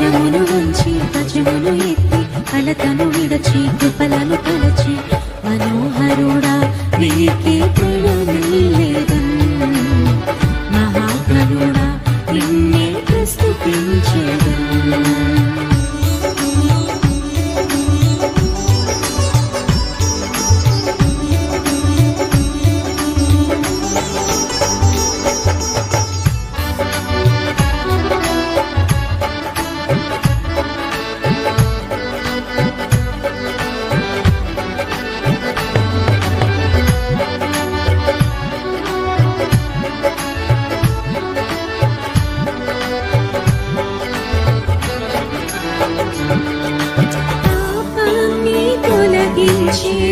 శిరమును వంచి ధ్వజమును ఎత్తి కలతను విడచి కృపలను తలచి మనోహరుడా నీకే ప్రణమిల్లేదన్ మహాగణుడా నిన్నే ప్రస్తుతించెదన్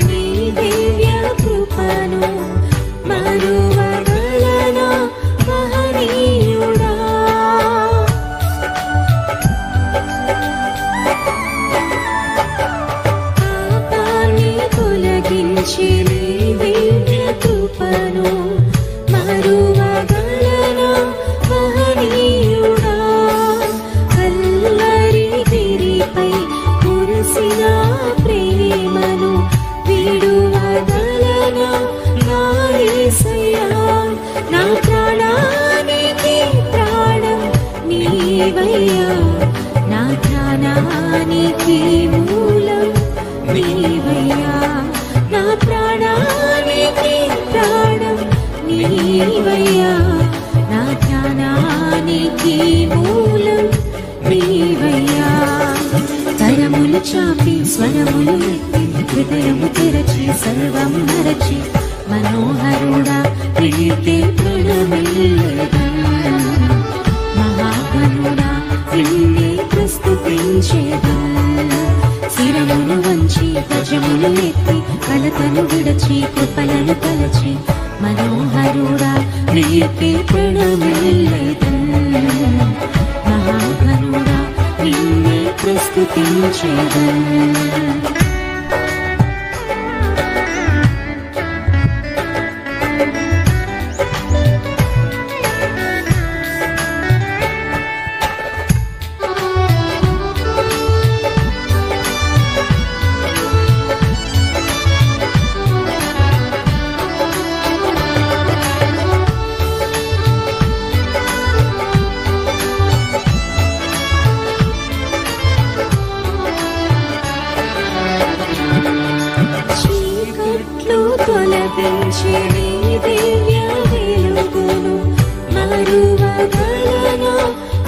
నీ దివ్య కృపను మరువగలనా మహనీయుడా పాపాన్ని తొలగించి నీ దివ్య కృపను మరువగలనా మహనీయుడా కల్వరి గిరిపై కురిసిన ప్రేమను విడువగలనా నా యేసయ్యా నా ప్రాణానికి ప్రాణం నీవయ్యా నా జ్ఞానానికి మూలం నీవయ్యా నా ప్రాణానికి ప్రాణం నీవయ్యా నా జ్ఞానానికి మూలం నీవయ్యా కరములు చాపి స్వరములు ఎత్తి హృదయము తెరచి సర్వము మరచి మనోహరుడా నీకే ప్రణమిల్లేదన్ మహాగణుడా నిన్నే ప్రస్తుతించెదన్ శిరమును వంచి ధ్వజములు ఎత్తి కలతను విడచి కృపలను తలచి మనోహరుడా నీకే ప్రణమిల్లేదన్ మహాగణుడా నిన్నే ప్రస్తుతించెదన్ తొలగించి నీ దివ్య వెలుగును మరువగలనా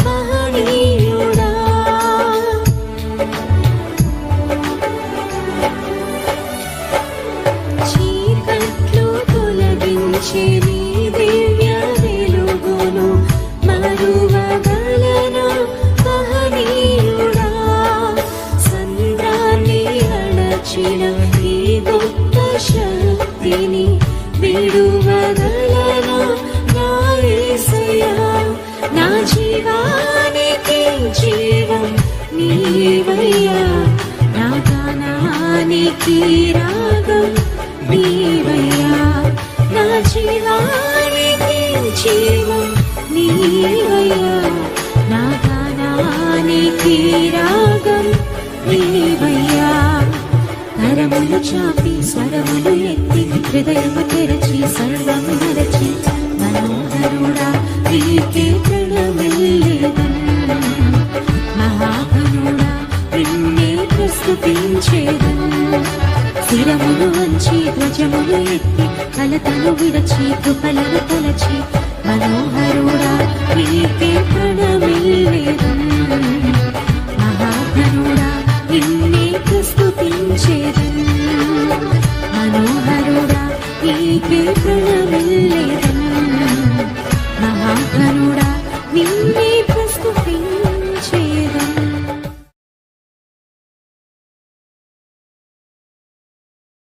మహనీయుడా చీకట్లు తొలగించి నీ దివ్య వెలుగును మరువగలనా మహనీయుడా సంద్రాన్ని అణచిన ఈ గొప్ప శక్తిని విడువగలనా నా యేసయ్యా నా జీవానికి జీవం నీవయ్యా నా గానానికి రాగం నీవయ్యా నా జీవానికి జీవం నీవయ్యా నా గానానికి రాగం నీవయ్యా కరములు చాపి స్వరములు ఎత్తి హృదయము తెరచి సర్వము మరచి మనోహరుడా నీకే ప్రణమిల్లేదన్ మహాగణుడా నిన్నే ప్రస్తుతించెదన్ శిరమును వంచి ధ్వజములు ఎత్తి కలతను విడచి కృపలను తలచి మనోహరుడా నీకే ప్రణమిల్లేదన్